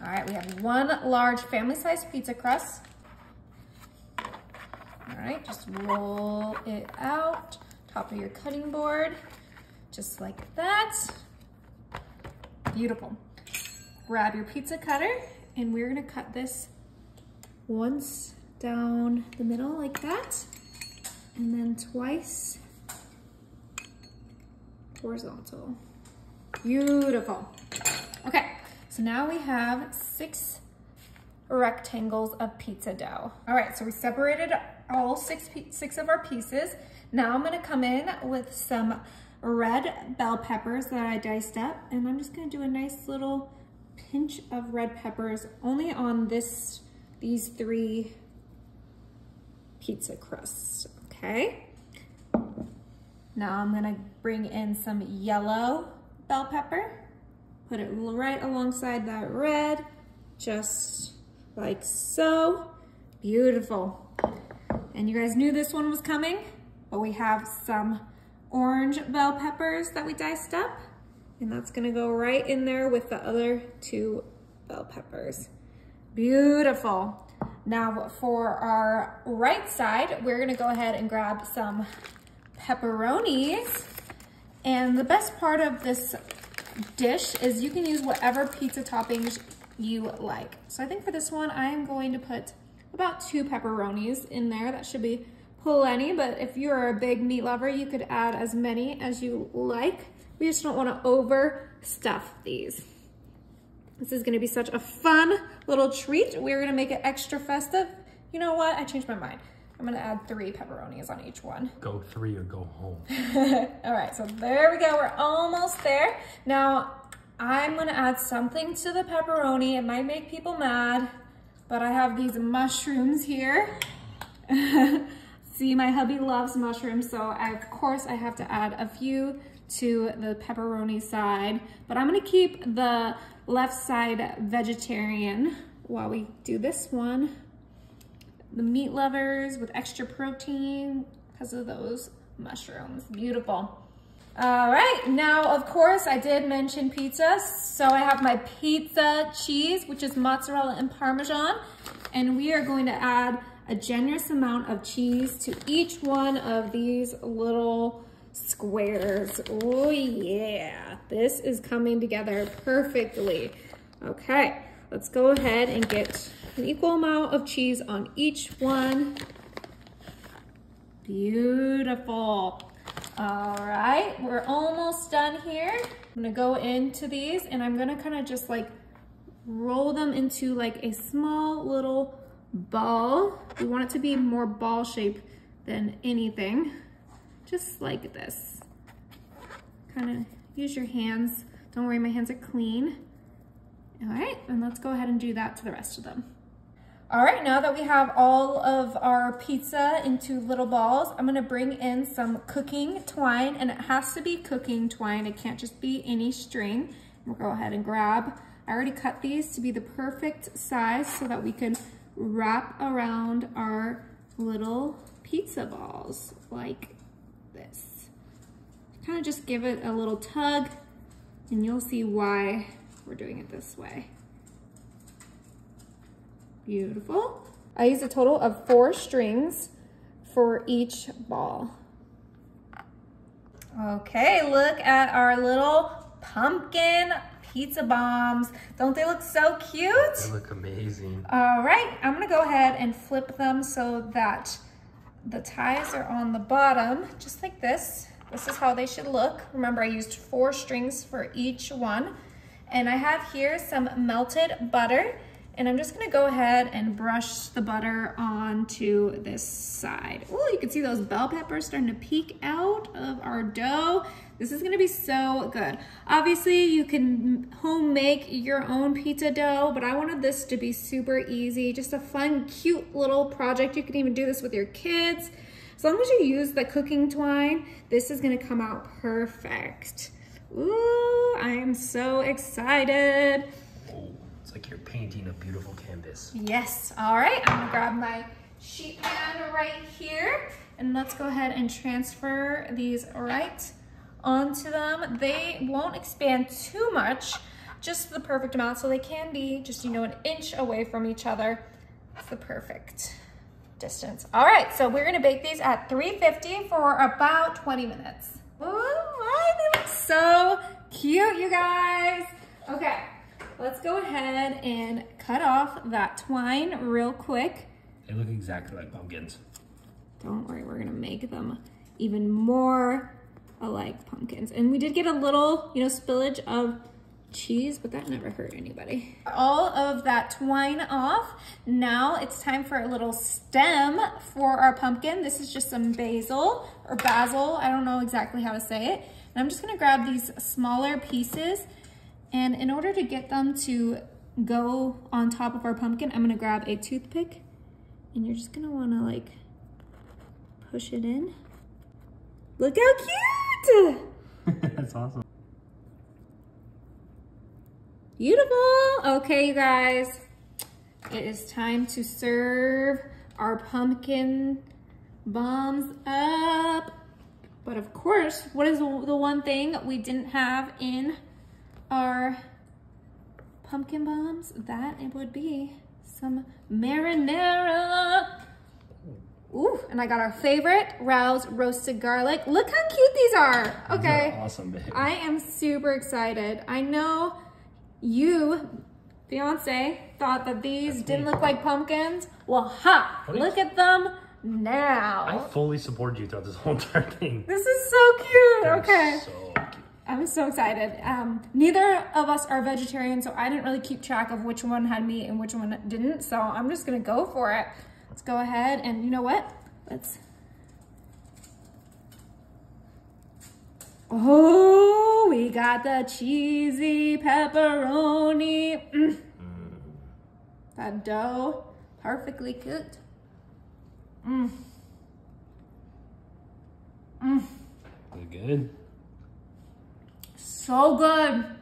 All right, we have 1 large family-sized pizza crust. All right, just roll it out, top of your cutting board, just like that. Beautiful. Grab your pizza cutter, and we're gonna cut this once down the middle like that, and then twice horizontal. Beautiful. Okay, so now we have 6 rectangles of pizza dough. All right, so we separated all six of our pieces. Now I'm gonna come in with some red bell peppers that I diced up, and I'm just gonna do a nice little pinch of red peppers only on these 3 pizza crusts, okay? Now I'm gonna bring in some yellow bell pepper, put it right alongside that red, just like so. Beautiful. And you guys knew this one was coming, but we have some orange bell peppers that we diced up, and that's gonna go right in there with the other 2 bell peppers. Beautiful. Now for our right side, we're gonna go ahead and grab some pepperonis. And the best part of this dish is you can use whatever pizza toppings you like. So I think for this one, I am going to put about 2 pepperonis in there. That should be plenty, but if you're a big meat lover, you could add as many as you like. We just don't want to overstuff these. This is gonna be such a fun little treat. We're gonna make it extra festive. You know what? I changed my mind. I'm gonna add 3 pepperonis on each one. Go 3 or go home. All right, so there we go. We're almost there. Now, I'm gonna add something to the pepperoni. It might make people mad, but I have these mushrooms here. See, my hubby loves mushrooms, so of course I have to add a few to the pepperoni side, but I'm gonna keep the left side vegetarian while we do this one. The meat lovers with extra protein because of those mushrooms. Beautiful. All right, now of course I did mention pizza, so I have my pizza cheese, which is mozzarella and Parmesan, and we are going to add a generous amount of cheese to each one of these little squares. Oh yeah, this is coming together perfectly. Okay, let's go ahead and get an equal amount of cheese on each one. Beautiful. All right, we're almost done here. I'm gonna go into these and I'm gonna kind of just like roll them into like a small little ball. We want it to be more ball shape than anything. Just like this. Kind of use your hands. Don't worry, my hands are clean. All right, and let's go ahead and do that to the rest of them. All right, now that we have all of our pizza into little balls, I'm gonna bring in some cooking twine, and it has to be cooking twine. It can't just be any string. We'll go ahead and grab. I already cut these to be the perfect size so that we can wrap around our little pizza balls like this. Kind of just give it a little tug, and you'll see why we're doing it this way. Beautiful. I used a total of 4 strings for each ball. Okay, look at our little pumpkin pizza bombs. Don't they look so cute? They look amazing. All right, I'm gonna go ahead and flip them so that the ties are on the bottom, just like this. This is how they should look. Remember, I used 4 strings for each one. And I have here some melted butter, and I'm just gonna go ahead and brush the butter onto this side. Oh, you can see those bell peppers starting to peek out of our dough. This is gonna be so good. Obviously, you can home make your own pizza dough, but I wanted this to be super easy, just a fun, cute little project. You can even do this with your kids. As long as you use the cooking twine, this is gonna come out perfect. Ooh, I am so excited. Oh, it's like you're painting a beautiful canvas. Yes, all right, I'm gonna grab my sheet pan right here, and let's go ahead and transfer these right onto them. They won't expand too much, just the perfect amount. So they can be just, you know, an inch away from each other. It's the perfect distance. All right, so we're gonna bake these at 350 for about 20 minutes. All right, they look so cute, you guys. Okay, let's go ahead and cut off that twine real quick. They look exactly like pumpkins. Don't worry, we're gonna make them even more alike pumpkins. And we did get a little, you know, spillage of cheese, but that never hurt anybody. All of that twine off. Now it's time for a little stem for our pumpkin. This is just some basil or basil. I don't know exactly how to say it. And I'm just gonna grab these smaller pieces. And in order to get them to go on top of our pumpkin, I'm gonna grab a toothpick, and you're just gonna wanna like push it in. Look how cute! That's awesome. Beautiful. Okay, you guys, it is time to serve our pumpkin bombs up. But of course, what is the one thing we didn't have in our pumpkin bombs? That it would be some marinara. Ooh, and I got our favorite, Rouse roasted garlic. Look how cute these are. Okay. These are awesome, babe. I am super excited. I know you, fiance, thought that these didn't look like pumpkins. Well, look at them now. I fully supported you throughout this whole entire thing. This is so cute. They're okay. So cute. I'm so excited. Neither of us are vegetarian, so I didn't really keep track of which one had meat and which one didn't. So I'm just gonna go for it. Let's go ahead and you know what? Oh, we got the cheesy pepperoni. That dough, perfectly cooked. Look good. So good.